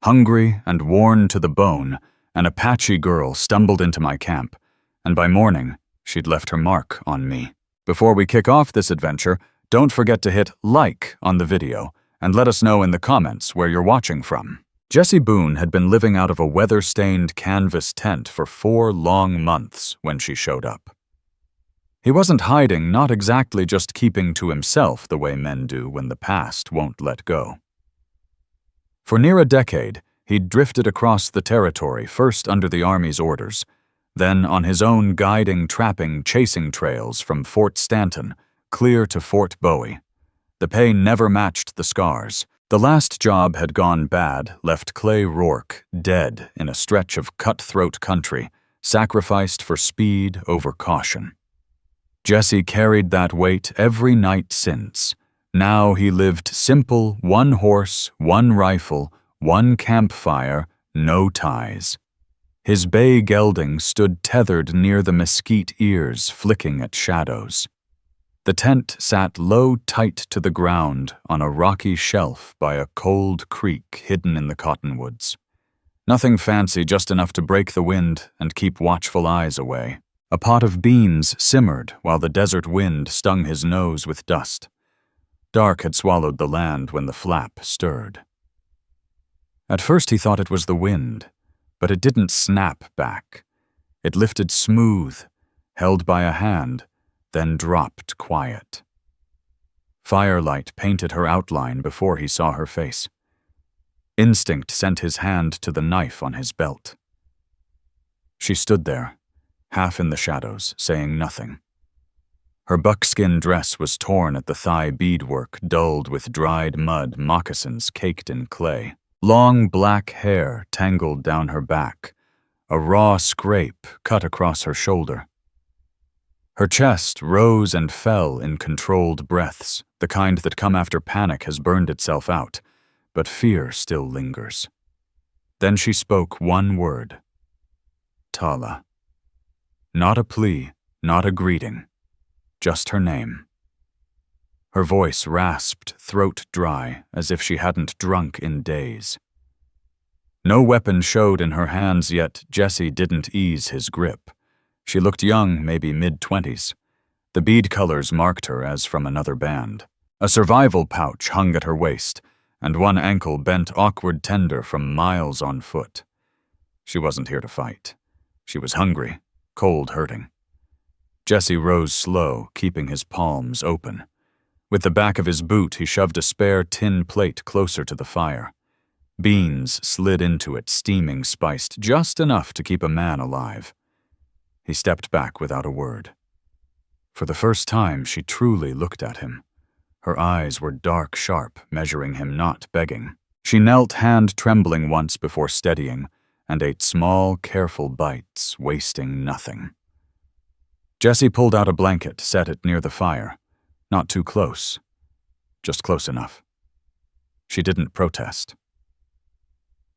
Hungry and worn to the bone, an Apache girl stumbled into my camp, and by morning, she'd left her mark on me. Before we kick off this adventure, don't forget to hit like on the video and let us know in the comments where you're watching from. Jesse Boone had been living out of a weather-stained canvas tent for 4 long months when she showed up. He wasn't hiding, not exactly just keeping to himself the way men do when the past won't let go. For near a decade, he'd drifted across the territory, first under the Army's orders, then on his own guiding, trapping, chasing trails from Fort Stanton clear to Fort Bowie. The pay never matched the scars. The last job had gone bad, left Clay Rourke dead in a stretch of cutthroat country, sacrificed for speed over caution. Jesse carried that weight every night since. Now he lived simple, 1 horse, 1 rifle, 1 campfire, no ties. His bay gelding stood tethered near the mesquite ears, flicking at shadows. The tent sat low, tight to the ground on a rocky shelf by a cold creek hidden in the cottonwoods. Nothing fancy, just enough to break the wind and keep watchful eyes away. A pot of beans simmered while the desert wind stung his nose with dust. Dark had swallowed the land when the flap stirred. At first he thought it was the wind, but it didn't snap back. It lifted smooth, held by a hand, then dropped quiet. Firelight painted her outline before he saw her face. Instinct sent his hand to the knife on his belt. She stood there, half in the shadows, saying nothing. Her buckskin dress was torn at the thigh beadwork, dulled with dried mud, moccasins caked in clay. Long black hair tangled down her back, a raw scrape cut across her shoulder. Her chest rose and fell in controlled breaths, the kind that come after panic has burned itself out, but fear still lingers. Then she spoke 1 word. Tala. Not a plea, not a greeting, just her name. Her voice rasped, throat dry, as if she hadn't drunk in days. No weapon showed in her hands, yet Jesse didn't ease his grip. She looked young, maybe mid-20s. The bead colors marked her as from another band. A survival pouch hung at her waist, and 1 ankle bent awkward tender from miles on foot. She wasn't here to fight. She was hungry, cold hurting. Jesse rose slow, keeping his palms open. With the back of his boot, he shoved a spare tin plate closer to the fire. Beans slid into it, steaming, spiced, just enough to keep a man alive. He stepped back without a word. For the first time, she truly looked at him. Her eyes were dark, sharp, measuring him, not begging. She knelt, hand trembling once before steadying, and ate small, careful bites, wasting nothing. Jesse pulled out a blanket, set it near the fire. Not too close, just close enough. She didn't protest.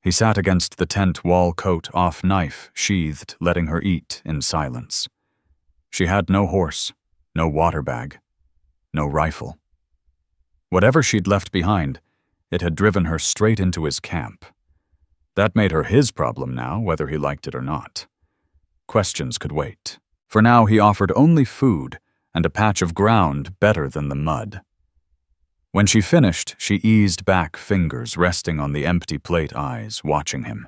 He sat against the tent wall, coat off, knife sheathed, letting her eat in silence. She had no horse, no water bag, no rifle. Whatever she'd left behind, it had driven her straight into his camp. That made her his problem now, whether he liked it or not. Questions could wait. For now, he offered only food and a patch of ground better than the mud. When she finished, she eased back, fingers resting on the empty plate, eyes watching him.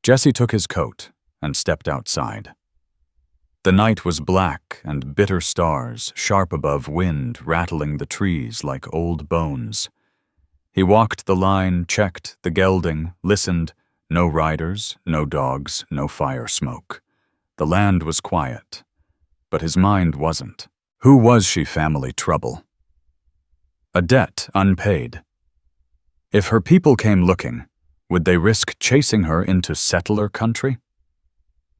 Jesse took his coat and stepped outside. The night was black and bitter stars, sharp above, wind rattling the trees like old bones. He walked the line, checked the gelding, listened. No riders, no dogs, no fire smoke. The land was quiet, but his mind wasn't. Who was she? Family trouble. A debt unpaid. If her people came looking, would they risk chasing her into settler country?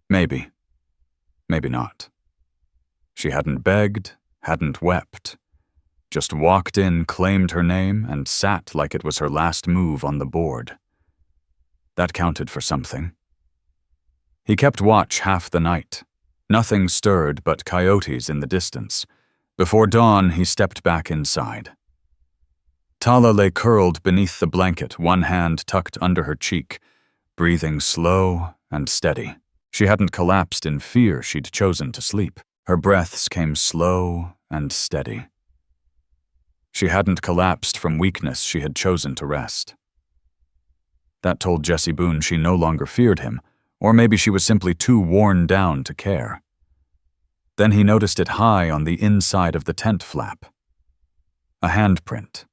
Maybe. Maybe not. She hadn't begged, hadn't wept. Just walked in, claimed her name, and sat like it was her last move on the board. That counted for something. He kept watch half the night. Nothing stirred but coyotes in the distance. Before dawn, he stepped back inside. Tala lay curled beneath the blanket, one hand tucked under her cheek, breathing slow and steady. She hadn't collapsed in fear, she'd chosen to sleep. Her breaths came slow and steady. She hadn't collapsed from weakness, she had chosen to rest. That told Jesse Boone she no longer feared him, or maybe she was simply too worn down to care. Then he noticed it high on the inside of the tent flap. A handprint.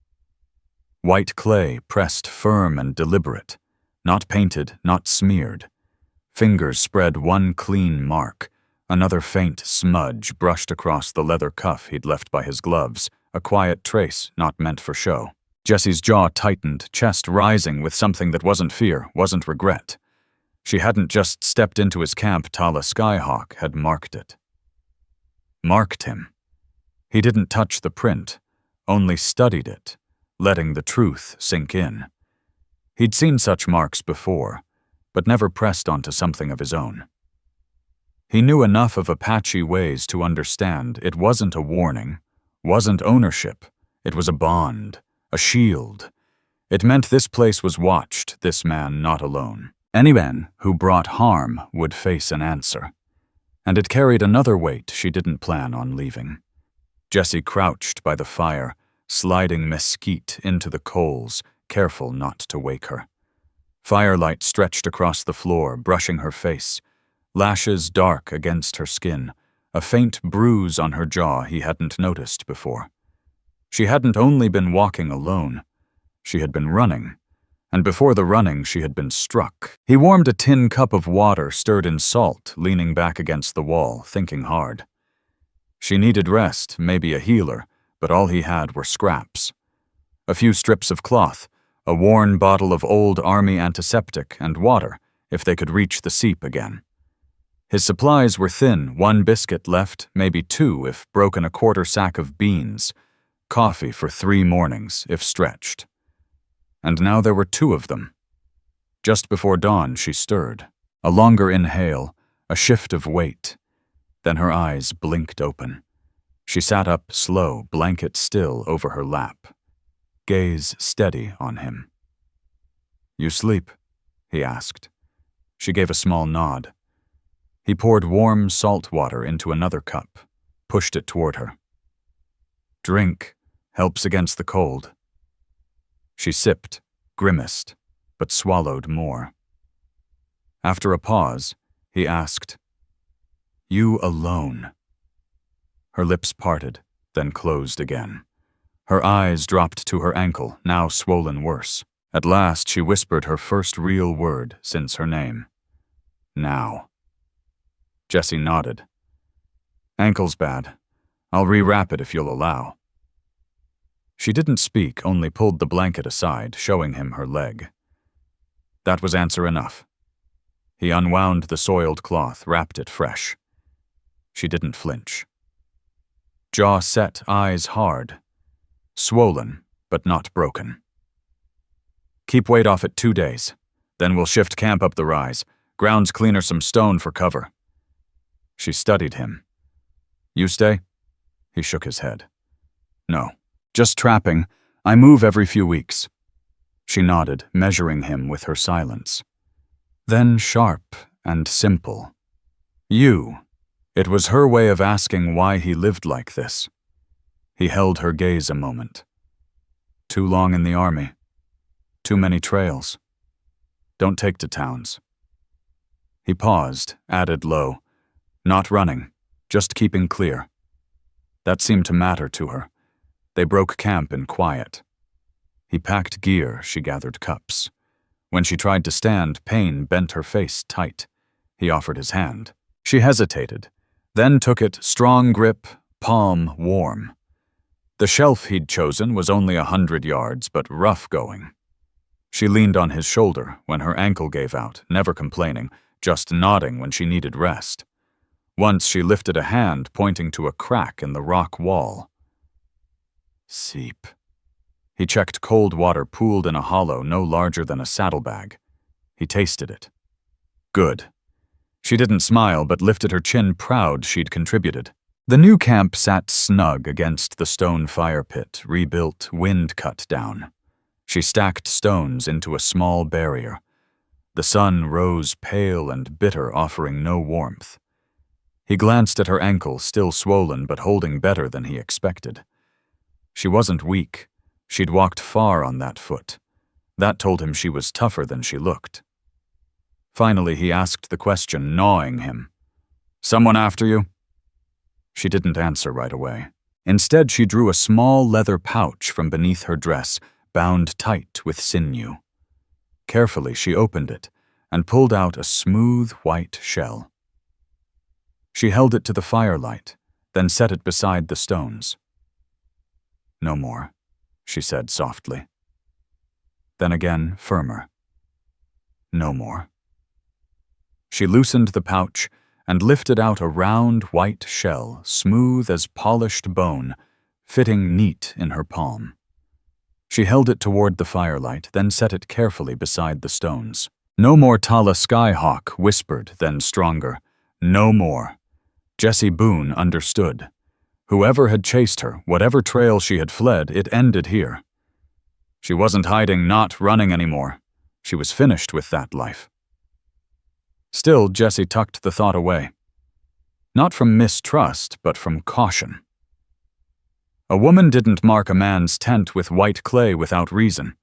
White clay pressed firm and deliberate, not painted, not smeared. Fingers spread one clean mark, another faint smudge brushed across the leather cuff he'd left by his gloves, a quiet trace not meant for show. Jesse's jaw tightened, chest rising with something that wasn't fear, wasn't regret. She hadn't just stepped into his camp, Tala Skyhawk had marked it. Marked him. He didn't touch the print, only studied it, letting the truth sink in. He'd seen such marks before, but never pressed onto something of his own. He knew enough of Apache ways to understand it wasn't a warning, wasn't ownership, it was a bond, a shield. It meant this place was watched, this man not alone. Any man who brought harm would face an answer. And it carried another weight she didn't plan on leaving. Jesse crouched by the fire, sliding mesquite into the coals, careful not to wake her. Firelight stretched across the floor, brushing her face, lashes dark against her skin, a faint bruise on her jaw he hadn't noticed before. She hadn't only been walking alone, she had been running, and before the running she had been struck. He warmed a tin cup of water stirred in salt, leaning back against the wall, thinking hard. She needed rest, maybe a healer, but all he had were scraps. A few strips of cloth, a worn bottle of old army antiseptic, and water, if they could reach the seep again. His supplies were thin, one biscuit left, maybe two if broken, a quarter sack of beans, coffee for 3 mornings if stretched. And now there were 2 of them. Just before dawn she stirred, a longer inhale, a shift of weight. Then her eyes blinked open. She sat up slow, blanket still over her lap, gaze steady on him. "You sleep?" he asked. She gave a small nod. He poured warm salt water into another cup, pushed it toward her. "Drink, helps against the cold." She sipped, grimaced, but swallowed more. After a pause, he asked, "You alone?" Her lips parted, then closed again. Her eyes dropped to her ankle, now swollen worse. At last she whispered her first real word since her name. "Now." Jesse nodded. "Ankle's bad. I'll rewrap it if you'll allow." She didn't speak, only pulled the blanket aside, showing him her leg. That was answer enough. He unwound the soiled cloth, wrapped it fresh. She didn't flinch. Jaw set, eyes hard. Swollen, but not broken. "Keep weight off it 2 days. Then we'll shift camp up the rise. Grounds cleaner, some stone for cover." She studied him. "You stay?" He shook his head. "No. Just trapping. I move every few weeks." She nodded, measuring him with her silence. Then sharp and simple. "You." It was her way of asking why he lived like this. He held her gaze a moment. "Too long in the army. Too many trails. Don't take to towns." He paused, added low, "Not running, just keeping clear." That seemed to matter to her. They broke camp in quiet. He packed gear, she gathered cups. When she tried to stand, pain bent her face tight. He offered his hand. She hesitated, then took it, strong grip, palm warm. The shelf he'd chosen was only 100 yards, but rough going. She leaned on his shoulder when her ankle gave out, never complaining, just nodding when she needed rest. Once she lifted a hand, pointing to a crack in the rock wall. "Seep." He checked cold water pooled in a hollow no larger than a saddlebag. He tasted it. Good. She didn't smile, but lifted her chin proud she'd contributed. The new camp sat snug against the stone fire pit, rebuilt, wind cut down. She stacked stones into a small barrier. The sun rose pale and bitter, offering no warmth. He glanced at her ankle, still swollen but holding better than he expected. She wasn't weak. She'd walked far on that foot. That told him she was tougher than she looked. Finally, he asked the question, gnawing him. "Someone after you?" She didn't answer right away. Instead, she drew a small leather pouch from beneath her dress, bound tight with sinew. Carefully, she opened it and pulled out a smooth white shell. She held it to the firelight, then set it beside the stones. "No more," she said softly. Then again, firmer. "No more." She loosened the pouch and lifted out a round white shell, smooth as polished bone, fitting neat in her palm. She held it toward the firelight, then set it carefully beside the stones. "No more," Tala Skyhawk whispered, then stronger. "No more." Jesse Boone understood. Whoever had chased her, whatever trail she had fled, it ended here. She wasn't hiding, not running anymore. She was finished with that life. Still, Jesse tucked the thought away. Not from mistrust, but from caution. A woman didn't mark a man's tent with white clay without reason.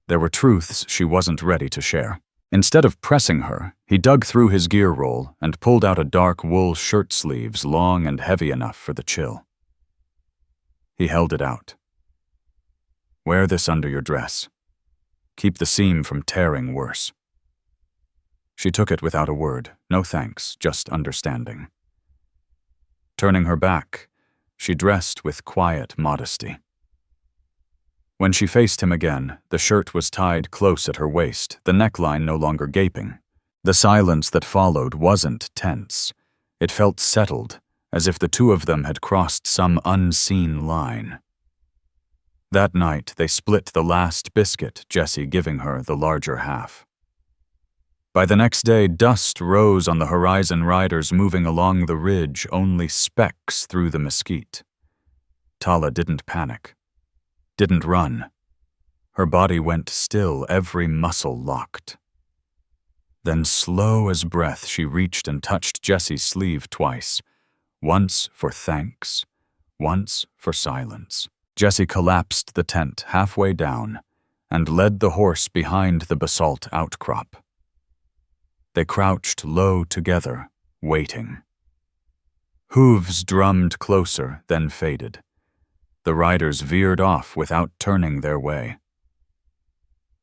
There were truths she wasn't ready to share. Instead of pressing her, he dug through his gear roll and pulled out a dark wool shirt sleeves long and heavy enough for the chill. He held it out. "Wear this under your dress. Keep the seam from tearing worse." She took it without a word, no thanks, just understanding. Turning her back, she dressed with quiet modesty. When she faced him again, the shirt was tied close at her waist, the neckline no longer gaping. The silence that followed wasn't tense. It felt settled, as if the two of them had crossed some unseen line. That night, they split the last biscuit, Jesse giving her the larger half. By the next day, dust rose on the horizon, riders moving along the ridge, only specks through the mesquite. Tala didn't panic. Didn't run. Her body went still, every muscle locked. Then, slow as breath, she reached and touched Jesse's sleeve twice. Once for thanks, once for silence. Jesse collapsed the tent halfway down and led the horse behind the basalt outcrop. They crouched low together, waiting. Hooves drummed closer, then faded. The riders veered off without turning their way.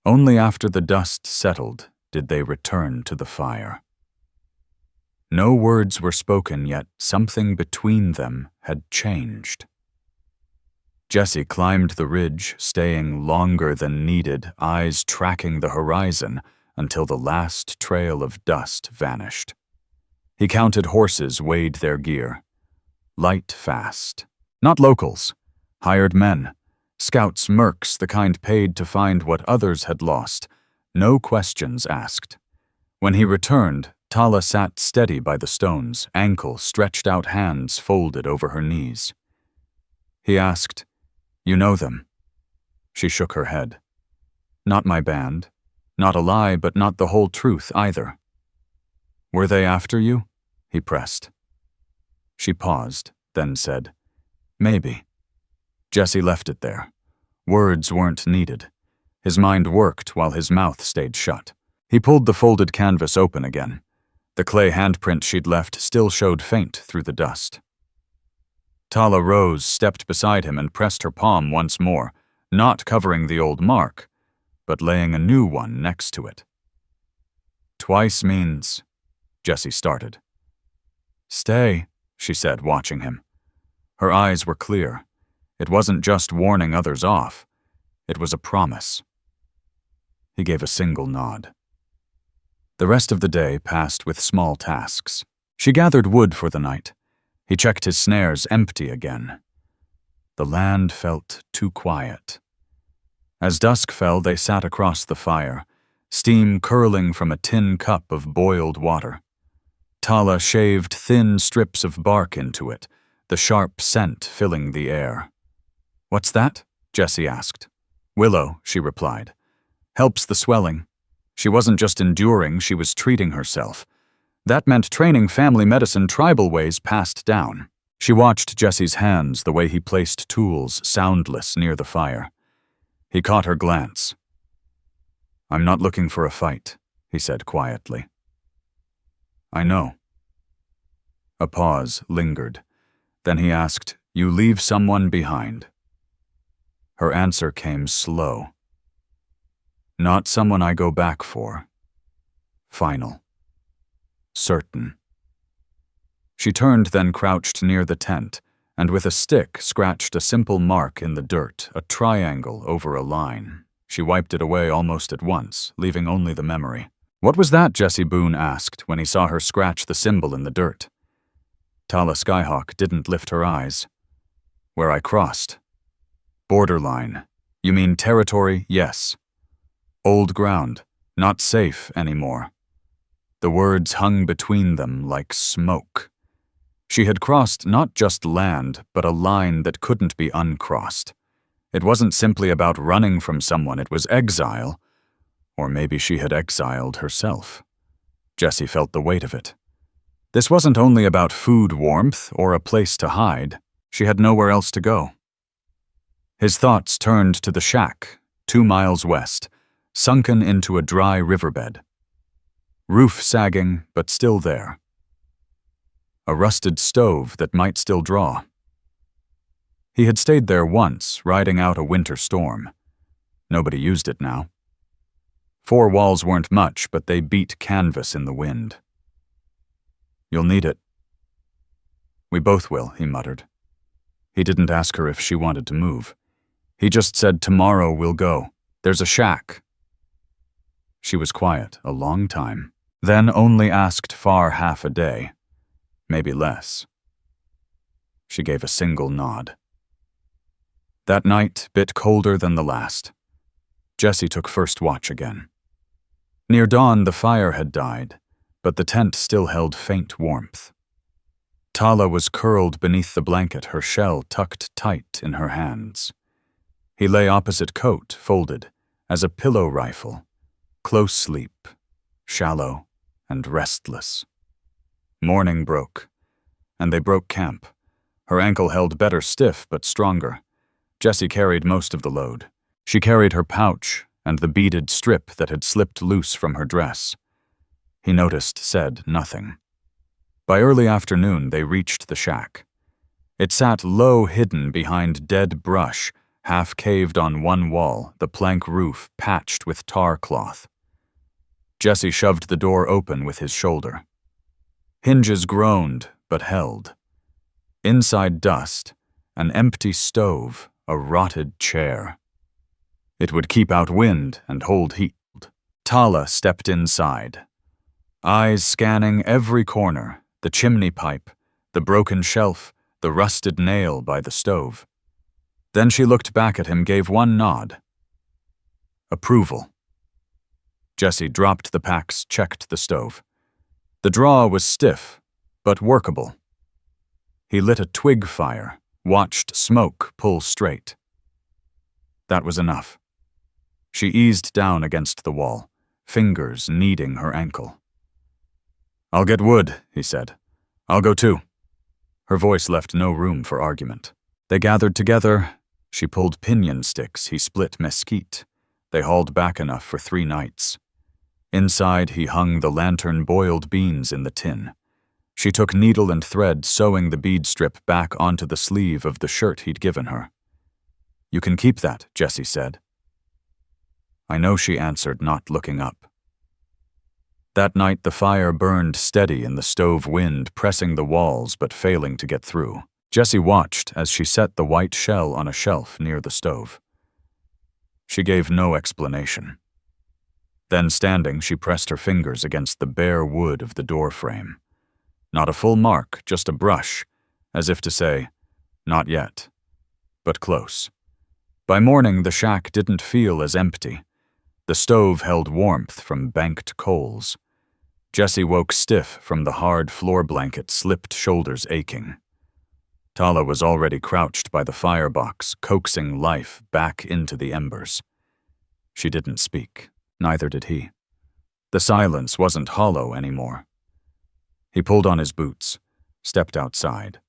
Only after the dust settled did they return to the fire. No words were spoken, yet something between them had changed. Jesse climbed the ridge, staying longer than needed, eyes tracking the horizon until the last trail of dust vanished. He counted horses, weighed their gear. Light fast. Not locals. Hired men. Scouts, mercs, the kind paid to find what others had lost. No questions asked. When he returned, Tala sat steady by the stones, ankle stretched out, hands folded over her knees. He asked, "You know them?" She shook her head. "Not my band. Not a lie, but not the whole truth either." "Were they after you?" he pressed. She paused, then said, "Maybe." Jesse left it there. Words weren't needed. His mind worked while his mouth stayed shut. He pulled the folded canvas open again. The clay handprint she'd left still showed faint through the dust. Tala rose, stepped beside him, and pressed her palm once more, not covering the old mark, but laying a new one next to it. "Twice means," Jesse started. "Stay," she said, watching him. Her eyes were clear. It wasn't just warning others off. It was a promise. He gave a single nod. The rest of the day passed with small tasks. She gathered wood for the night. He checked his snares, empty again. The land felt too quiet. As dusk fell, they sat across the fire, steam curling from a tin cup of boiled water. Tala shaved thin strips of bark into it, the sharp scent filling the air. "What's that?" Jesse asked. "Willow," she replied. "Helps the swelling." She wasn't just enduring, she was treating herself. That meant training family medicine tribal ways passed down. She watched Jesse's hands, the way he placed tools soundless near the fire. He caught her glance. "I'm not looking for a fight," he said quietly. "I know." A pause lingered. Then he asked, "You leave someone behind?" Her answer came slow. "Not someone I go back for. Final. Certain." She turned, then crouched near the tent, and with a stick scratched a simple mark in the dirt, a triangle over a line. She wiped it away almost at once, leaving only the memory. "What was that?" Jesse Boone asked when he saw her scratch the symbol in the dirt. Tala Skyhawk didn't lift her eyes. "Where I crossed." "Borderline. You mean territory?" "Yes." "Old ground. Not safe anymore." The words hung between them like smoke. She had crossed not just land, but a line that couldn't be uncrossed. It wasn't simply about running from someone, it was exile. Or maybe she had exiled herself. Jesse felt the weight of it. This wasn't only about food warmth or a place to hide. She had nowhere else to go. His thoughts turned to the shack, 2 miles west, sunken into a dry riverbed. Roof sagging, but still there. A rusted stove that might still draw. He had stayed there once, riding out a winter storm. Nobody used it now. 4 walls weren't much, but they beat canvas in the wind. "You'll need it." "We both will," he muttered. He didn't ask her if she wanted to move. He just said, "Tomorrow we'll go. There's a shack." She was quiet a long time, then only asked far half a day, maybe less. She gave a single nod. That night, bit colder than the last. Jesse took first watch again. Near dawn, the fire had died, but the tent still held faint warmth. Tala was curled beneath the blanket, her shell tucked tight in her hands. He lay opposite Coat, folded, as a pillow rifle, close sleep, shallow and restless. Morning broke, and they broke camp. Her ankle held better stiff but stronger. Jesse carried most of the load. She carried her pouch and the beaded strip that had slipped loose from her dress. He noticed, said nothing. By early afternoon, they reached the shack. It sat low hidden behind dead brush, half caved on one wall, the plank roof patched with tar cloth. Jesse shoved the door open with his shoulder. Hinges groaned, but held. Inside dust, an empty stove, a rotted chair. It would keep out wind and hold heat. Tala stepped inside, eyes scanning every corner, the chimney pipe, the broken shelf, the rusted nail by the stove. Then she looked back at him, gave one nod. Approval. Jesse dropped the packs, checked the stove. The draw was stiff, but workable. He lit a twig fire, watched smoke pull straight. That was enough. She eased down against the wall, fingers kneading her ankle. "I'll get wood," he said. "I'll go too." Her voice left no room for argument. They gathered together. She pulled pinyon sticks, he split mesquite. They hauled back enough for 3 nights. Inside, he hung the lantern boiled beans in the tin. She took needle and thread, sewing the bead strip back onto the sleeve of the shirt he'd given her. "You can keep that," Jesse said. "I know," she answered, not looking up. That night, the fire burned steady in the stove wind, pressing the walls but failing to get through. Jesse watched as she set the white shell on a shelf near the stove. She gave no explanation. Then, standing, she pressed her fingers against the bare wood of the door frame. Not a full mark, just a brush, as if to say, not yet, but close. By morning, the shack didn't feel as empty. The stove held warmth from banked coals. Jesse woke stiff from the hard floor blanket, slipped shoulders aching. Tala was already crouched by the firebox, coaxing life back into the embers. She didn't speak, neither did he. The silence wasn't hollow anymore. He pulled on his boots, stepped outside.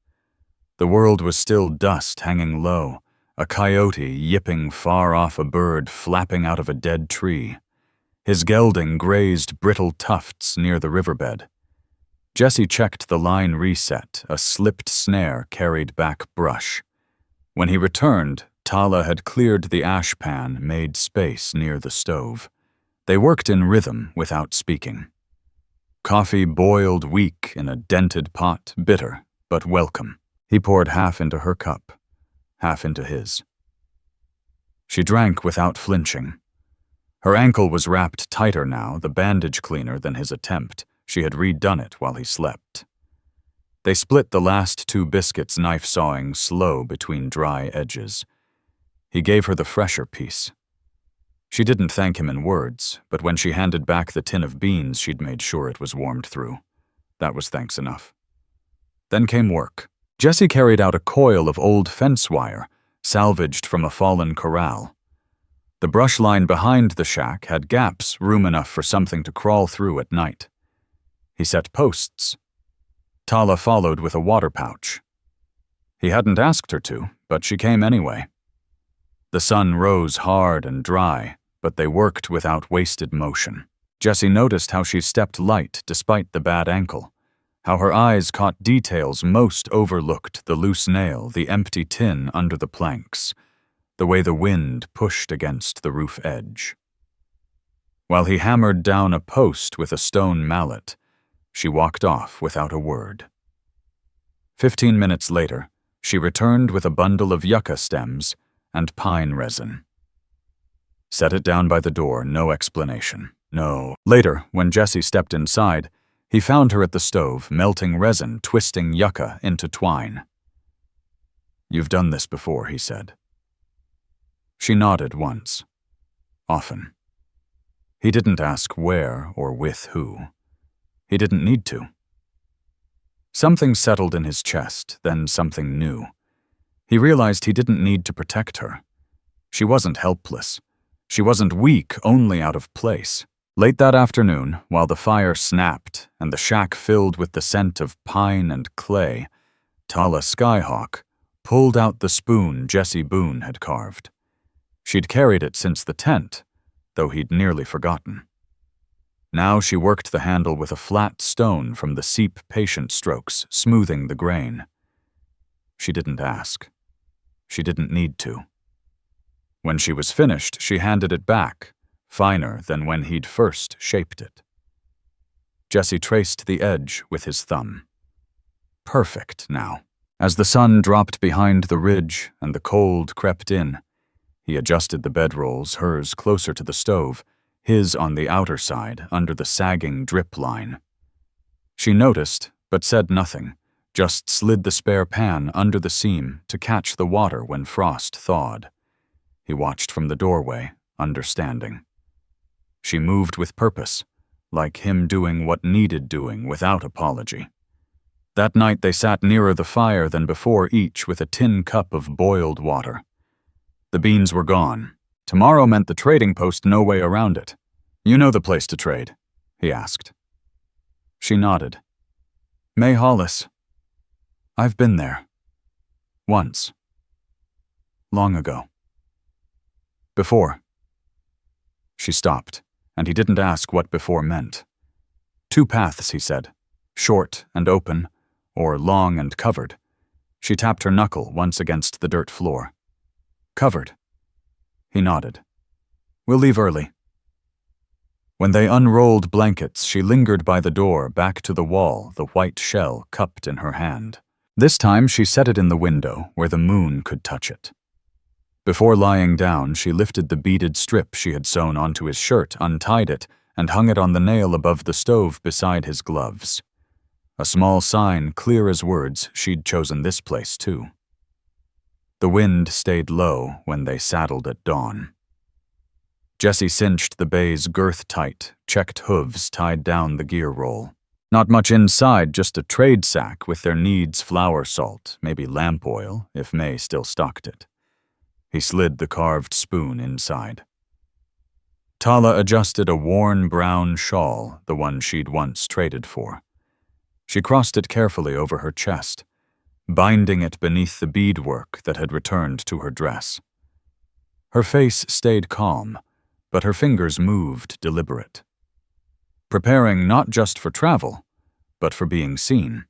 The world was still dust hanging low, a coyote yipping far off, a bird flapping out of a dead tree. His gelding grazed brittle tufts near the riverbed. Jesse checked the line reset, a slipped snare carried back brush. When he returned, Tala had cleared the ash pan, made space near the stove. They worked in rhythm without speaking. Coffee boiled weak in a dented pot, bitter, but welcome. He poured half into her cup, half into his. She drank without flinching. Her ankle was wrapped tighter now, the bandage cleaner than his attempt. She had redone it while he slept. They split the last 2 biscuits, knife sawing slow between dry edges. He gave her the fresher piece. She didn't thank him in words, but when she handed back the tin of beans, she'd made sure it was warmed through. That was thanks enough. Then came work. Jesse carried out a coil of old fence wire, salvaged from a fallen corral. The brush line behind the shack had gaps, room enough for something to crawl through at night. He set posts. Tala followed with a water pouch. He hadn't asked her to, but she came anyway. The sun rose hard and dry, but they worked without wasted motion. Jesse noticed how she stepped light despite the bad ankle, how her eyes caught details most overlooked, the loose nail, the empty tin under the planks, the way the wind pushed against the roof edge. While he hammered down a post with a stone mallet, she walked off without a word. 15 minutes later, she returned with a bundle of yucca stems and pine resin. Set it down by the door, no explanation. No. Later, when Jesse stepped inside, he found her at the stove, melting resin, twisting yucca into twine. "You've done this before," he said. She nodded once. Often. He didn't ask where or with who. He didn't need to. Something settled in his chest, then something new. He realized he didn't need to protect her. She wasn't helpless. She wasn't weak, only out of place. Late that afternoon, while the fire snapped and the shack filled with the scent of pine and clay, Tala Skyhawk pulled out the spoon Jesse Boone had carved. She'd carried it since the tent, though he'd nearly forgotten. Now she worked the handle with a flat stone from the seep patient strokes, smoothing the grain. She didn't ask. She didn't need to. When she was finished, she handed it back, finer than when he'd first shaped it. Jesse traced the edge with his thumb. Perfect now. As the sun dropped behind the ridge and the cold crept in, he adjusted the bedrolls, hers closer to the stove, his on the outer side, under the sagging drip line. She noticed, but said nothing, just slid the spare pan under the seam to catch the water when frost thawed. He watched from the doorway, understanding. She moved with purpose, like him doing what needed doing without apology. That night they sat nearer the fire than before, each with a tin cup of boiled water. The beans were gone. Tomorrow meant the trading post, no way around it. "You know the place to trade?" he asked. She nodded. "May Hollis. I've been there. Once. Long ago. Before." She stopped, and he didn't ask what before meant. 2 paths, he said, short and open, or long and covered. She tapped her knuckle once against the dirt floor. "Covered." He nodded. "We'll leave early." When they unrolled blankets, she lingered by the door, back to the wall, the white shell cupped in her hand. This time she set it in the window, where the moon could touch it. Before lying down, she lifted the beaded strip she had sewn onto his shirt, untied it, and hung it on the nail above the stove beside his gloves. A small sign, clear as words, she'd chosen this place too. The wind stayed low when they saddled at dawn. Jesse cinched the bay's girth tight, checked hooves tied down the gear roll. Not much inside, just a trade sack with their needs flour salt, maybe lamp oil, if May still stocked it. He slid the carved spoon inside. Tala adjusted a worn brown shawl, the one she'd once traded for. She crossed it carefully over her chest, binding it beneath the beadwork that had returned to her dress. Her face stayed calm, but her fingers moved deliberate. Preparing not just for travel, but for being seen.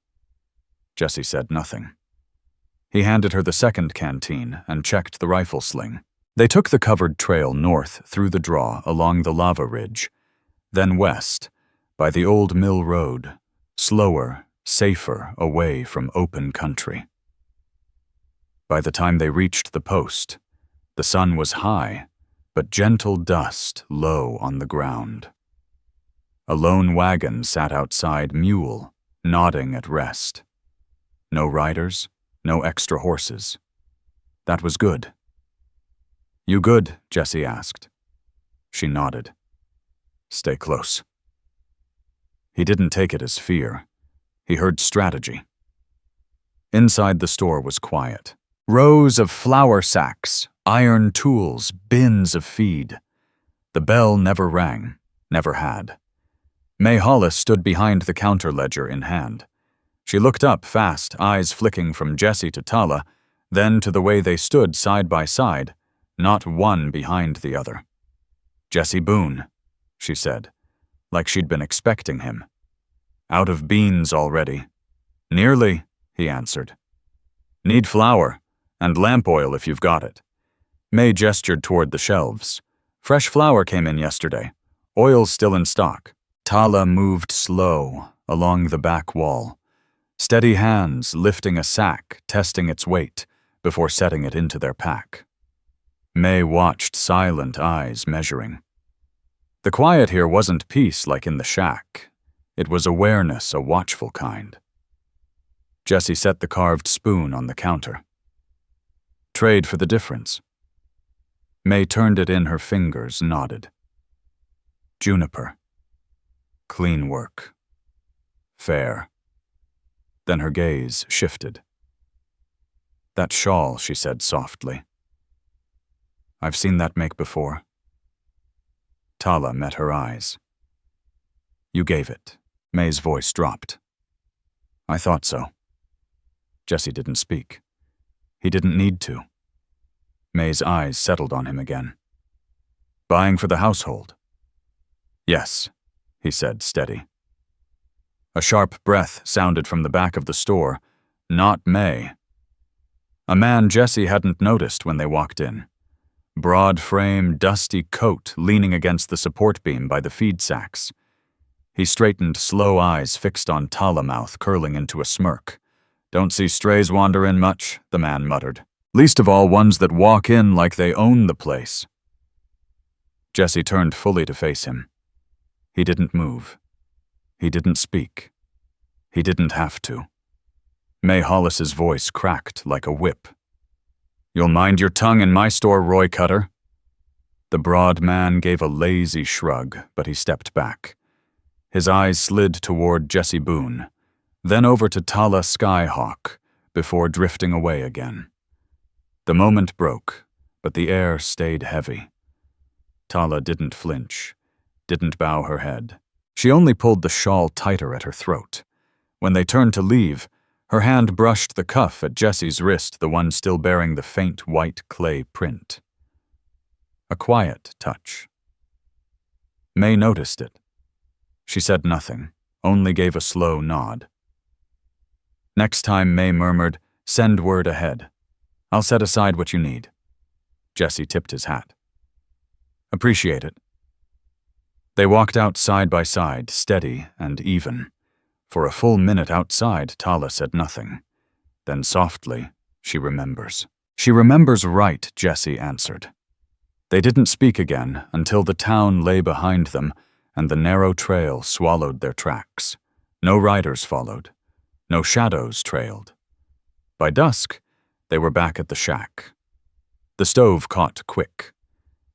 Jesse said nothing. He handed her the second canteen and checked the rifle sling. They took the covered trail north through the draw along the lava ridge, then west, by the old mill road, slower, safer away from open country. By the time they reached the post, the sun was high, but gentle dust low on the ground. A lone wagon sat outside Mule, nodding at rest. No riders, no extra horses. That was good. "You good?" Jesse asked. She nodded. "Stay close." He didn't take it as fear. He heard strategy. Inside the store was quiet. Rows of flour sacks, iron tools, bins of feed. The bell never rang, never had. May Hollis stood behind the counter ledger in hand. She looked up fast, eyes flicking from Jesse to Tala, then to the way they stood side by side, not one behind the other. "Jesse Boone," she said, like she'd been expecting him. "Out of beans already." "Nearly," he answered. "Need flour, and lamp oil if you've got it." May gestured toward the shelves. "Fresh flour came in yesterday. Oil's still in stock." Tala moved slow along the back wall, steady hands lifting a sack, testing its weight, before setting it into their pack. May watched, silent eyes measuring. The quiet here wasn't peace like in the shack. It was awareness, a watchful kind. Jesse set the carved spoon on the counter. "Trade for the difference." May turned it in her fingers, nodded. "Juniper. Clean work. Fair." Then her gaze shifted. "That shawl," she said softly. "I've seen that make before." Tala met her eyes. "You gave it." May's voice dropped. "I thought so." Jesse didn't speak. He didn't need to. May's eyes settled on him again. "Buying for the household?" "Yes," he said, steady. A sharp breath sounded from the back of the store. Not May. A man Jesse hadn't noticed when they walked in. Broad frame, dusty coat leaning against the support beam by the feed sacks. He straightened, slow eyes fixed on Tala, mouth curling into a smirk. "Don't see strays wander in much," the man muttered. "Least of all ones that walk in like they own the place." Jesse turned fully to face him. He didn't move. He didn't speak. He didn't have to. May Hollis's voice cracked like a whip. "You'll mind your tongue in my store, Roy Cutter." The broad man gave a lazy shrug, but he stepped back. His eyes slid toward Jesse Boone, then over to Tala Skyhawk, before drifting away again. The moment broke, but the air stayed heavy. Tala didn't flinch, didn't bow her head. She only pulled the shawl tighter at her throat. When they turned to leave, her hand brushed the cuff at Jesse's wrist, the one still bearing the faint white clay print. A quiet touch. May noticed it. She said nothing, only gave a slow nod. Next time May murmured, "Send word ahead. I'll set aside what you need." Jesse tipped his hat. "Appreciate it." They walked out side by side, steady and even. For a full minute outside, Tala said nothing. Then softly, "She remembers." "She remembers right," Jesse answered. They didn't speak again until the town lay behind them and the narrow trail swallowed their tracks. No riders followed. No shadows trailed. By dusk, they were back at the shack. The stove caught quick.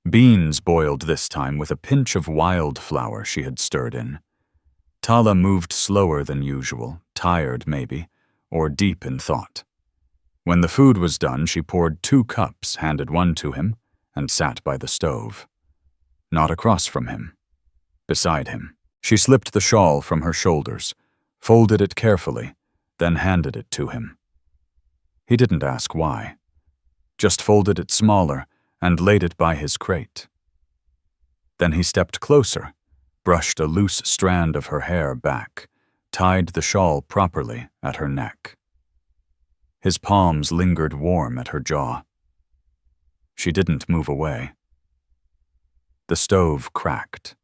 Beans boiled this time with a pinch of wildflower she had stirred in. Tala moved slower than usual, tired maybe, or deep in thought. When the food was done, she poured 2 cups, handed one to him, and sat by the stove. Not across from him. Beside him. She slipped the shawl from her shoulders, folded it carefully, then handed it to him. He didn't ask why. Just folded it smaller and laid it by his crate. Then he stepped closer, brushed a loose strand of her hair back, tied the shawl properly at her neck. His palms lingered warm at her jaw. She didn't move away. The stove cracked.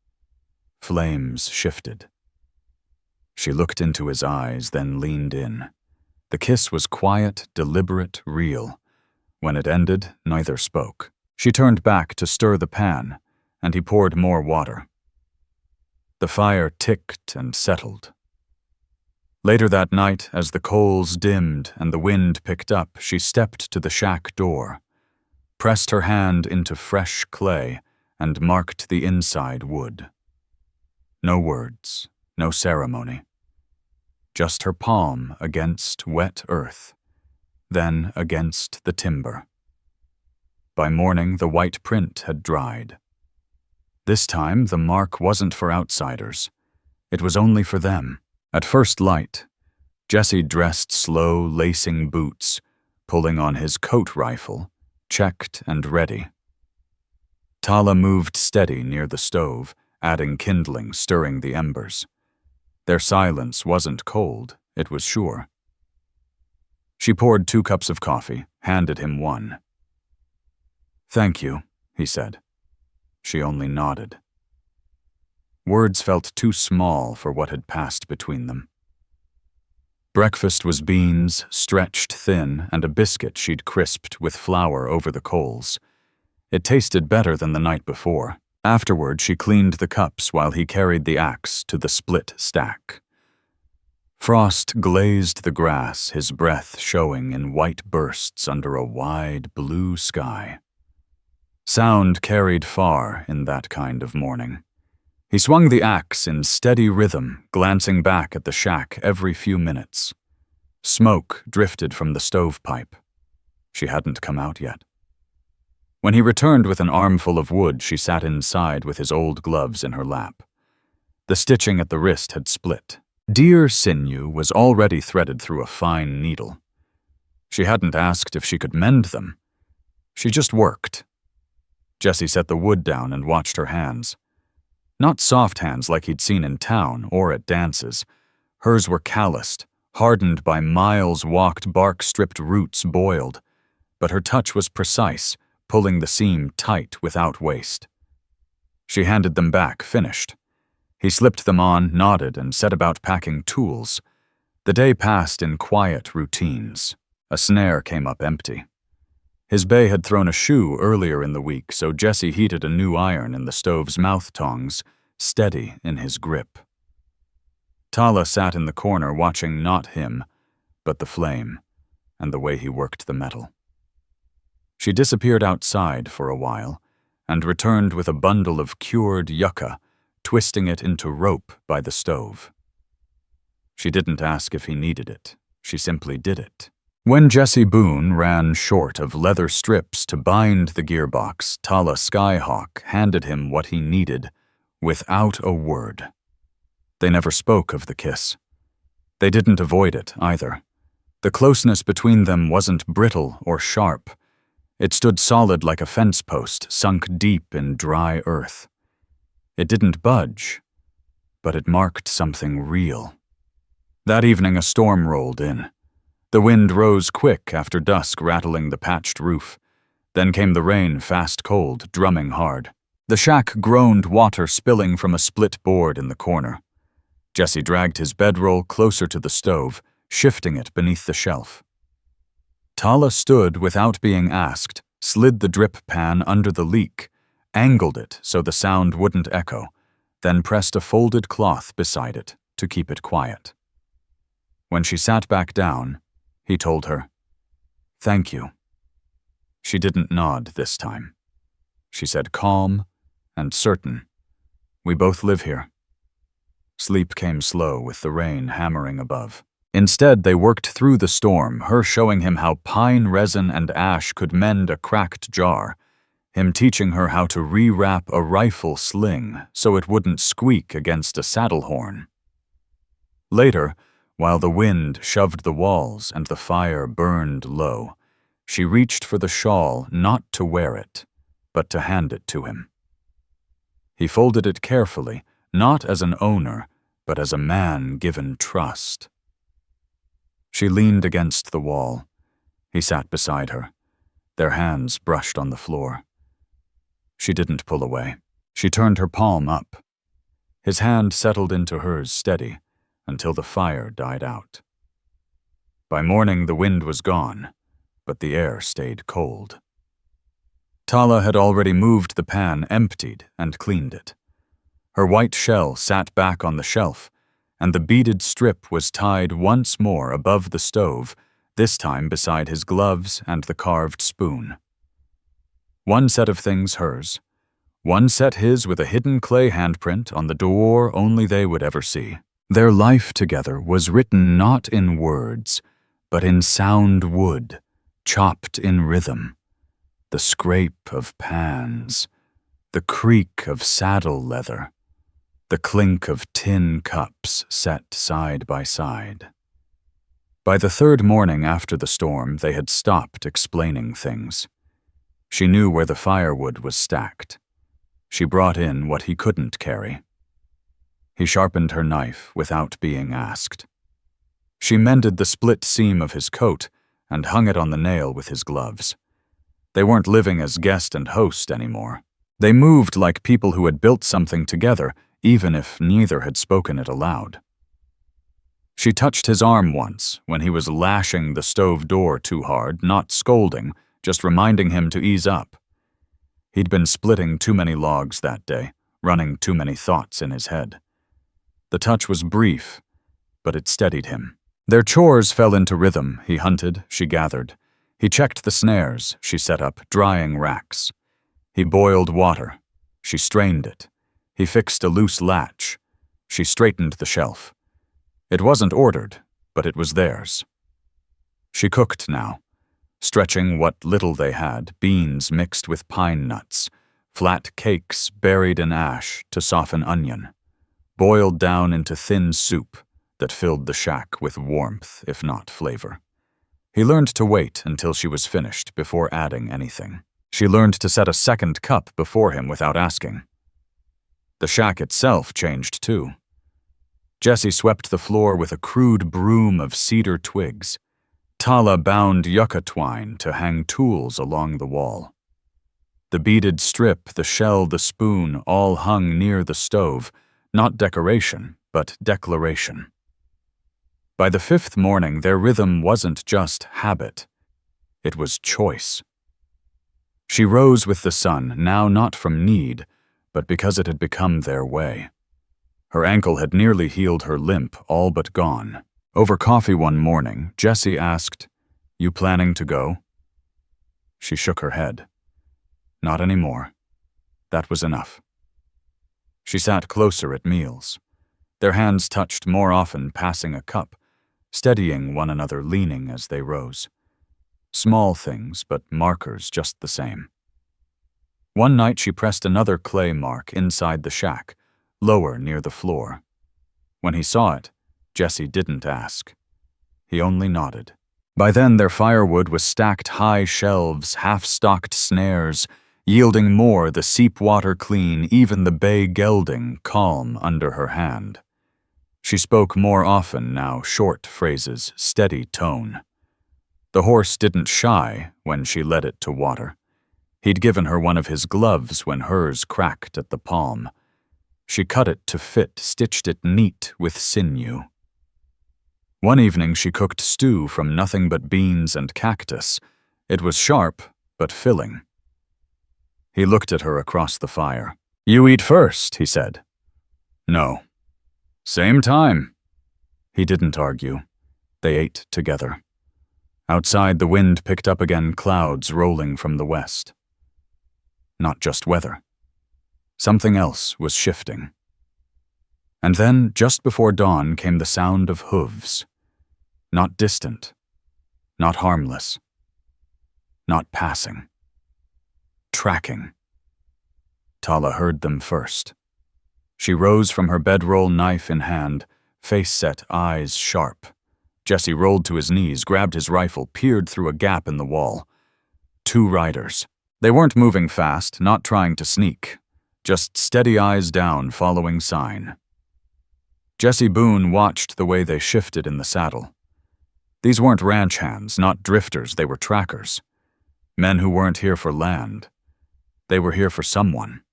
Flames shifted. She looked into his eyes, then leaned in. The kiss was quiet, deliberate, real. When it ended, neither spoke. She turned back to stir the pan, and he poured more water. The fire ticked and settled. Later that night, as the coals dimmed and the wind picked up, she stepped to the shack door, pressed her hand into fresh clay, and marked the inside wood. No words, no ceremony. Just her palm against wet earth, then against the timber. By morning, the white print had dried. This time, the mark wasn't for outsiders. It was only for them. At first light, Jesse dressed slow, lacing boots, pulling on his coat rifle, checked and ready. Tala moved steady near the stove, adding kindling, stirring the embers. Their silence wasn't cold, it was sure. She poured 2 cups of coffee, handed him one. "Thank you," he said. She only nodded. Words felt too small for what had passed between them. Breakfast was beans, stretched thin, and a biscuit she'd crisped with flour over the coals. It tasted better than the night before. Afterward, she cleaned the cups while he carried the axe to the split stack. Frost glazed the grass, his breath showing in white bursts under a wide blue sky. Sound carried far in that kind of morning. He swung the axe in steady rhythm, glancing back at the shack every few minutes. Smoke drifted from the stovepipe. She hadn't come out yet. When he returned with an armful of wood, she sat inside with his old gloves in her lap. The stitching at the wrist had split. Deer sinew was already threaded through a fine needle. She hadn't asked if she could mend them. She just worked. Jesse set the wood down and watched her hands. Not soft hands like he'd seen in town or at dances. Hers were calloused, hardened by miles-walked bark-stripped roots boiled. But her touch was precise, pulling the seam tight without waste. She handed them back, finished. He slipped them on, nodded, and set about packing tools. The day passed in quiet routines. A snare came up empty. His bae had thrown a shoe earlier in the week, so Jesse heated a new iron in the stove's mouth tongs, steady in his grip. Tala sat in the corner watching not him, but the flame, and the way he worked the metal. She disappeared outside for a while, and returned with a bundle of cured yucca, twisting it into rope by the stove. She didn't ask if he needed it. She simply did it. When Jesse Boone ran short of leather strips to bind the gearbox, Tala Skyhawk handed him what he needed, without a word. They never spoke of the kiss. They didn't avoid it, either. The closeness between them wasn't brittle or sharp. It stood solid like a fence post, sunk deep in dry earth. It didn't budge, but it marked something real. That evening a storm rolled in. The wind rose quick after dusk, rattling the patched roof. Then came the rain, fast cold, drumming hard. The shack groaned, water spilling from a split board in the corner. Jesse dragged his bedroll closer to the stove, shifting it beneath the shelf. Tala stood without being asked, slid the drip pan under the leak, angled it so the sound wouldn't echo, then pressed a folded cloth beside it to keep it quiet. When she sat back down, he told her, "Thank you." She didn't nod this time. She said calm and certain, "We both live here." Sleep came slow with the rain hammering above. Instead, they worked through the storm, her showing him how pine resin and ash could mend a cracked jar, him teaching her how to rewrap a rifle sling so it wouldn't squeak against a saddle horn. Later, while the wind shoved the walls and the fire burned low, she reached for the shawl not to wear it, but to hand it to him. He folded it carefully, not as an owner, but as a man given trust. She leaned against the wall. He sat beside her. Their hands brushed on the floor. She didn't pull away. She turned her palm up. His hand settled into hers steady until the fire died out. By morning, the wind was gone, but the air stayed cold. Tala had already moved the pan emptied and cleaned it. Her white shell sat back on the shelf, and the beaded strip was tied once more above the stove, this time beside his gloves and the carved spoon. One set of things hers, one set his with a hidden clay handprint on the door only they would ever see. Their life together was written not in words, but in sound wood, chopped in rhythm. The scrape of pans, the creak of saddle leather, the clink of tin cups set side by side. By the third morning after the storm, they had stopped explaining things. She knew where the firewood was stacked. She brought in what he couldn't carry. He sharpened her knife without being asked. She mended the split seam of his coat and hung it on the nail with his gloves. They weren't living as guest and host anymore. They moved like people who had built something together, even if neither had spoken it aloud. She touched his arm once when he was lashing the stove door too hard, not scolding, just reminding him to ease up. He'd been splitting too many logs that day, running too many thoughts in his head. The touch was brief, but it steadied him. Their chores fell into rhythm. He hunted, she gathered. He checked the snares, she set up, drying racks. He boiled water. She strained it. He fixed a loose latch. She straightened the shelf. It wasn't ordered, but it was theirs. She cooked now, stretching what little they had, beans mixed with pine nuts, flat cakes buried in ash to soften onion, boiled down into thin soup that filled the shack with warmth, if not flavor. He learned to wait until she was finished before adding anything. She learned to set a second cup before him without asking. The shack itself changed too. Jesse swept the floor with a crude broom of cedar twigs. Tala bound yucca twine to hang tools along the wall. The beaded strip, the shell, the spoon, all hung near the stove, not decoration, but declaration. By the fifth morning, their rhythm wasn't just habit. It was choice. She rose with the sun, now not from need, but because it had become their way. Her ankle had nearly healed her limp, all but gone. Over coffee one morning, Jesse asked, "You planning to go?" She shook her head. Not anymore. That was enough. She sat closer at meals. Their hands touched more often, passing a cup, steadying one another, leaning as they rose. Small things, but markers just the same. One night she pressed another clay mark inside the shack, lower near the floor. When he saw it, Jesse didn't ask. He only nodded. By then their firewood was stacked high shelves, half-stocked snares, yielding more, the seep water clean, even the bay gelding calm under her hand. She spoke more often now, short phrases, steady tone. The horse didn't shy when she led it to water. He'd given her one of his gloves when hers cracked at the palm. She cut it to fit, stitched it neat with sinew. One evening she cooked stew from nothing but beans and cactus. It was sharp, but filling. He looked at her across the fire. "You eat first," he said. "No." "Same time." He didn't argue. They ate together. Outside, the wind picked up again, clouds rolling from the west. Not just weather. Something else was shifting. And then, just before dawn, came the sound of hooves. Not distant, not harmless, not passing. Tracking. Tala heard them first. She rose from her bedroll, knife in hand, face set, eyes sharp. Jesse rolled to his knees, grabbed his rifle, peered through a gap in the wall. 2 riders. They weren't moving fast, not trying to sneak. Just steady eyes down, following sign. Jesse Boone watched the way they shifted in the saddle. These weren't ranch hands, not drifters, they were trackers. Men who weren't here for land. They were here for someone.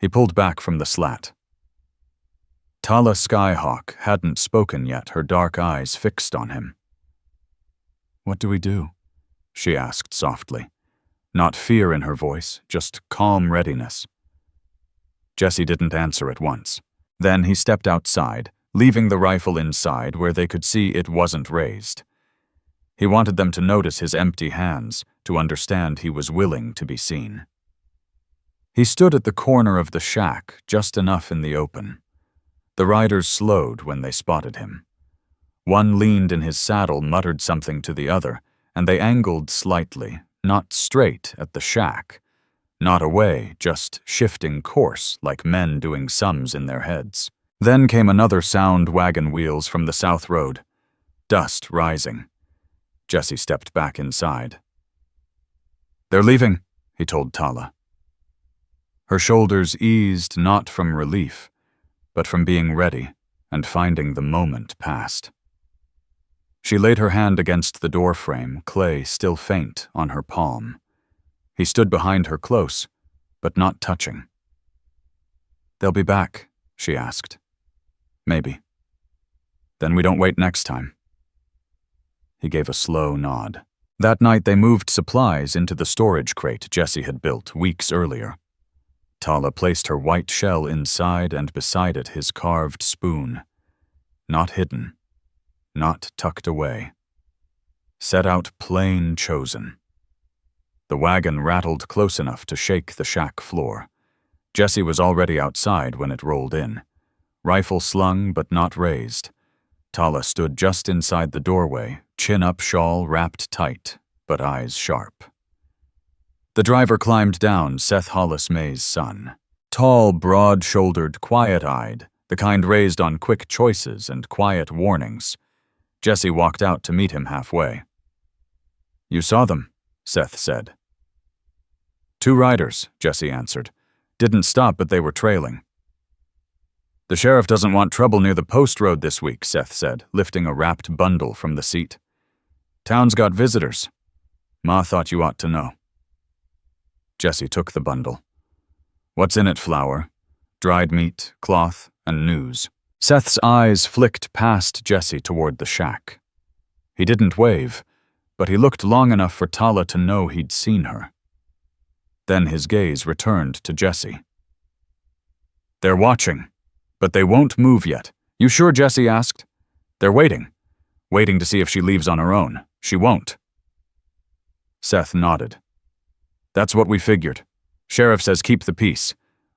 He pulled back from the slat. Tala Skyhawk hadn't spoken yet, her dark eyes fixed on him. "What do we do?" she asked softly. Not fear in her voice, just calm readiness. Jesse didn't answer at once. Then he stepped outside, leaving the rifle inside where they could see it wasn't raised. He wanted them to notice his empty hands, to understand he was willing to be seen. He stood at the corner of the shack, just enough in the open. The riders slowed when they spotted him. One leaned in his saddle, muttered something to the other, and they angled slightly, not straight at the shack. Not away, just shifting course like men doing sums in their heads. Then came another sound, wagon wheels from the south road. Dust rising. Jesse stepped back inside. "They're leaving," he told Tala. Her shoulders eased not from relief, but from being ready and finding the moment passed. She laid her hand against the door frame, clay still faint on her palm. He stood behind her close, but not touching. "They'll be back," she asked. "Maybe. Then we don't wait next time." He gave a slow nod. That night they moved supplies into the storage crate Jesse had built weeks earlier. Tala placed her white shell inside and beside it his carved spoon. Not hidden, not tucked away. Set out plain chosen. The wagon rattled close enough to shake the shack floor. Jesse was already outside when it rolled in. Rifle slung but not raised. Tala stood just inside the doorway, chin-up shawl wrapped tight, but eyes sharp. The driver climbed down, Seth Hollis May's son. Tall, broad-shouldered, quiet-eyed, the kind raised on quick choices and quiet warnings. Jesse walked out to meet him halfway. "You saw them," Seth said. "2 riders," Jesse answered. "Didn't stop, but they were trailing." "The sheriff doesn't want trouble near the post road this week," Seth said, lifting a wrapped bundle from the seat. "Town's got visitors. Ma thought you ought to know." Jesse took the bundle. "What's in it, Flour? Dried meat, cloth, and news." Seth's eyes flicked past Jesse toward the shack. He didn't wave, but he looked long enough for Tala to know he'd seen her. Then his gaze returned to Jesse. "They're watching, but they won't move yet." "You sure?" Jesse asked. "They're waiting. Waiting to see if she leaves on her own. She won't." Seth nodded. "That's what we figured. Sheriff says keep the peace.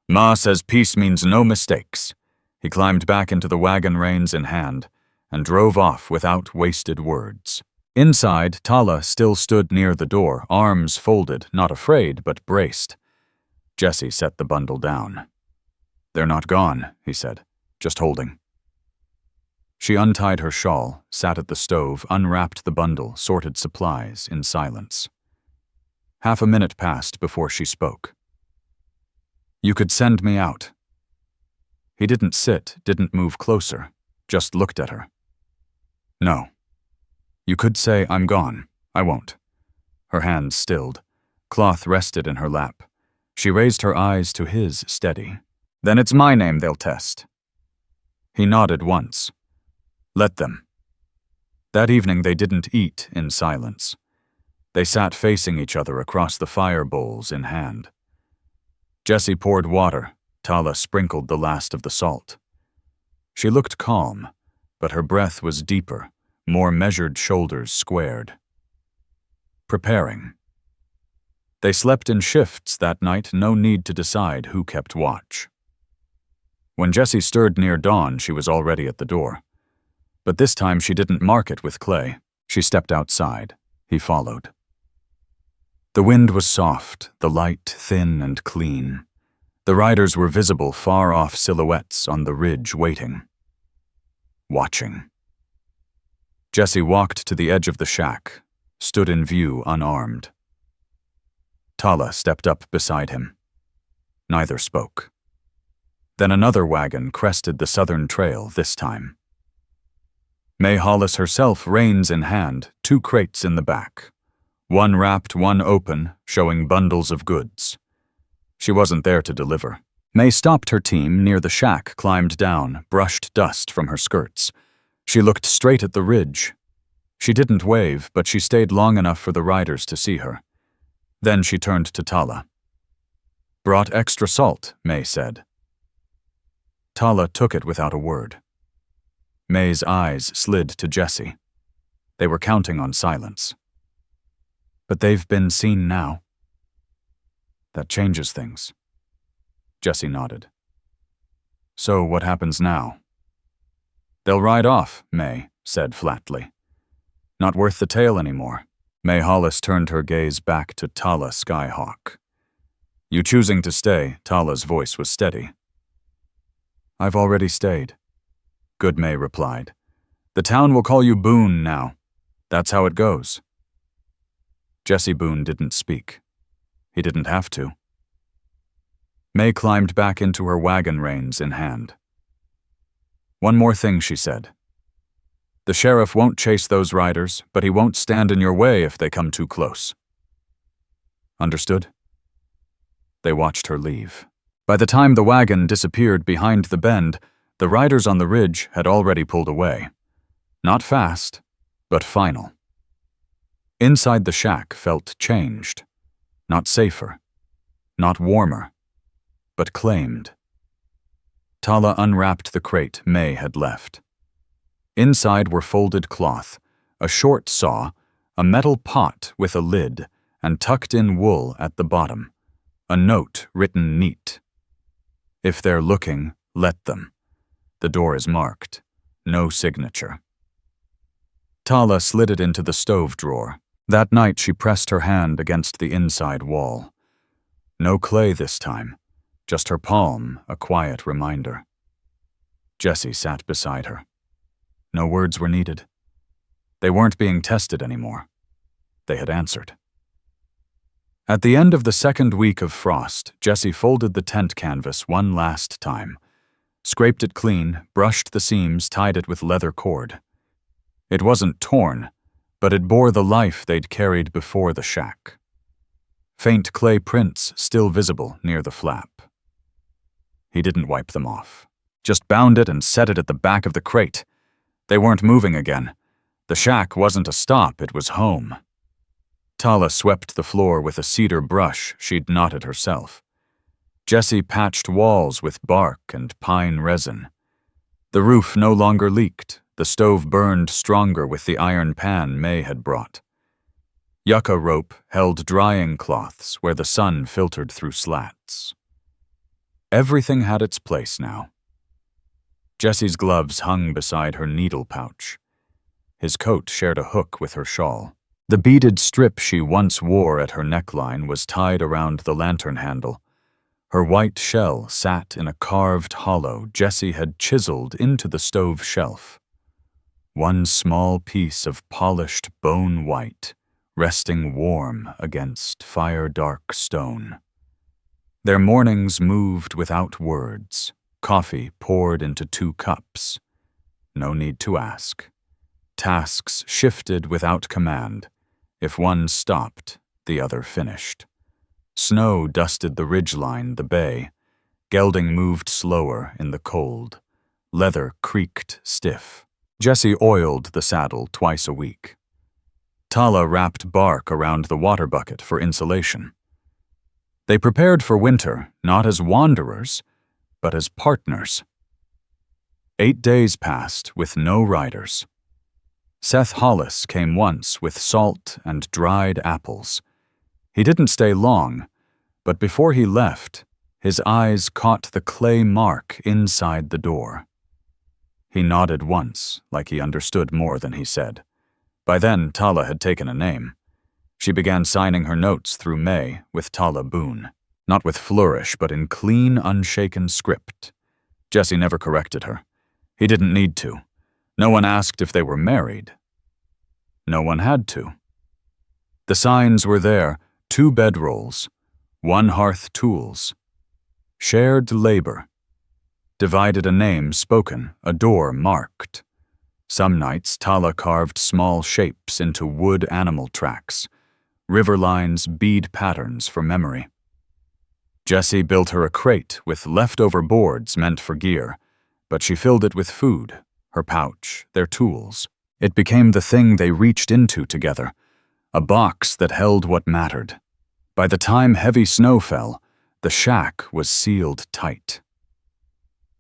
Ma says peace means no mistakes." He climbed back into the wagon, reins in hand, and drove off without wasted words. Inside, Tala still stood near the door, arms folded, not afraid, but braced. Jesse set the bundle down. "They're not gone," he said, "just holding." She untied her shawl, sat at the stove, unwrapped the bundle, sorted supplies in silence. Half a minute passed before she spoke. "You could send me out." He didn't sit, didn't move closer, just looked at her. "No. You could say I'm gone. I won't." Her hands stilled. Cloth rested in her lap. She raised her eyes to his steady. "Then it's my name they'll test." He nodded once. "Let them." That evening they didn't eat in silence. They sat facing each other across the fire bowls in hand. Jesse poured water. Tala sprinkled the last of the salt. She looked calm, but her breath was deeper, more measured, shoulders squared. Preparing. They slept in shifts that night, no need to decide who kept watch. When Jesse stirred near dawn, she was already at the door. But this time she didn't mark it with clay. She stepped outside. He followed. The wind was soft, the light thin and clean. The riders were visible far-off silhouettes on the ridge waiting. Watching. Jesse walked to the edge of the shack, stood in view unarmed. Tala stepped up beside him. Neither spoke. Then another wagon crested the southern trail this time. May Hollis herself, reins in hand, 2 crates in the back. One wrapped, one open, showing bundles of goods. She wasn't there to deliver. May stopped her team near the shack, climbed down, brushed dust from her skirts. She looked straight at the ridge. She didn't wave, but she stayed long enough for the riders to see her. Then she turned to Tala. "Brought extra salt," May said. Tala took it without a word. May's eyes slid to Jesse. They were counting on silence. "But they've been seen now." "That changes things." Jesse nodded. "So what happens now?" "They'll ride off," May said flatly. "Not worth the tale anymore." May Hollis turned her gaze back to Tala Skyhawk. "You choosing to stay?" Tala's voice was steady. "I've already stayed." "Good," May replied. "The town will call you Boone now. That's how it goes." Jesse Boone didn't speak. He didn't have to. May climbed back into her wagon, reins in hand. "One more thing," she said. "The sheriff won't chase those riders, but he won't stand in your way if they come too close." "Understood?" They watched her leave. By the time the wagon disappeared behind the bend, the riders on the ridge had already pulled away. Not fast, but final. Inside the shack felt changed. Not safer. Not warmer. But claimed. Tala unwrapped the crate May had left. Inside were folded cloth, a short saw, a metal pot with a lid, and tucked-in wool at the bottom. A note written neat. "If they're looking, let them. The door is marked. No signature." Tala slid it into the stove drawer. That night she pressed her hand against the inside wall. No clay this time, just her palm, a quiet reminder. Jesse sat beside her. No words were needed. They weren't being tested anymore. They had answered. At the end of the second week of frost, Jesse folded the tent canvas one last time, scraped it clean, brushed the seams, tied it with leather cord. It wasn't torn, but it bore the life they'd carried before the shack. Faint clay prints still visible near the flap. He didn't wipe them off, just bound it and set it at the back of the crate. They weren't moving again. The shack wasn't a stop, it was home. Tala swept the floor with a cedar brush she'd knotted herself. Jesse patched walls with bark and pine resin. The roof no longer leaked. The stove burned stronger with the iron pan May had brought. Yucca rope held drying cloths where the sun filtered through slats. Everything had its place now. Jesse's gloves hung beside her needle pouch. His coat shared a hook with her shawl. The beaded strip she once wore at her neckline was tied around the lantern handle. Her white shell sat in a carved hollow Jesse had chiseled into the stove shelf. One small piece of polished bone white, resting warm against fire-dark stone. Their mornings moved without words, coffee poured into 2 cups. No need to ask. Tasks shifted without command. If one stopped, the other finished. Snow dusted the ridgeline, the bay. Gelding moved slower in the cold. Leather creaked stiff. Jesse oiled the saddle twice a week. Tala wrapped bark around the water bucket for insulation. They prepared for winter, not as wanderers, but as partners. 8 days passed with no riders. Seth Hollis came once with salt and dried apples. He didn't stay long, but before he left, His eyes caught the clay mark inside the door. He nodded once, like he understood more than he said. By then, Tala had taken a name. She began signing her notes through May with Tala Boone, not with flourish, but in clean, unshaken script. Jesse never corrected her. He didn't need to. No one asked if they were married. No one had to. The signs were there, 2 bedrolls, 1 hearth tools. Shared labor. Divided a name spoken, a door marked. Some nights Tala carved small shapes into wood animal tracks, river lines, bead patterns for memory. Jesse built her a crate with leftover boards meant for gear, but she filled it with food, her pouch, their tools. It became the thing they reached into together, a box that held what mattered. By the time heavy snow fell, the shack was sealed tight.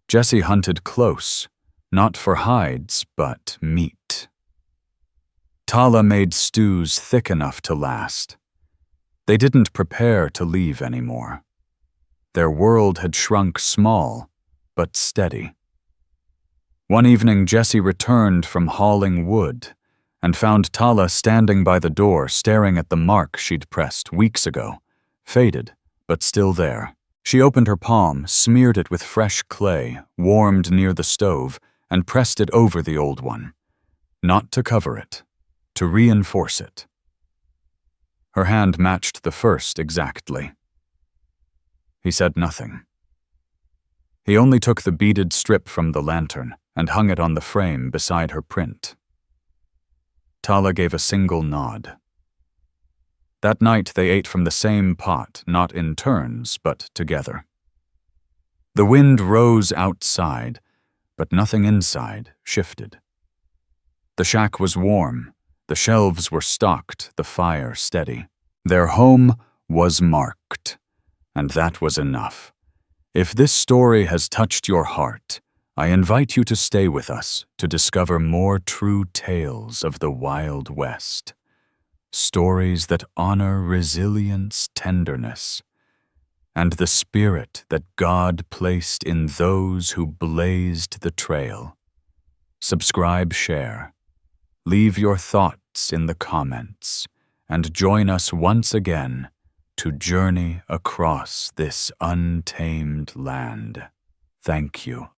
Jesse hunted close, not for hides, but meat. Tala made stews thick enough to last. They didn't prepare to leave anymore. Their world had shrunk small, but steady. One evening, Jesse returned from hauling wood and found Tala standing by the door staring at the mark she'd pressed weeks ago, faded, but still there. She opened her palm, smeared it with fresh clay, warmed near the stove, and pressed it over the old one. Not to cover it, to reinforce it. Her hand matched the first exactly. He said nothing. He only took the beaded strip from the lantern and hung it on the frame beside her print. Tala gave a single nod. That night they ate from the same pot, not in turns, but together. The wind rose outside, but nothing inside shifted. The shack was warm, the shelves were stocked, the fire steady. Their home was marked, and that was enough. If this story has touched your heart, I invite you to stay with us to discover more true tales of the Wild West. Stories that honor resilience, tenderness, and the spirit that God placed in those who blazed the trail. Subscribe, share, leave your thoughts in the comments, and join us once again to journey across this untamed land. Thank you.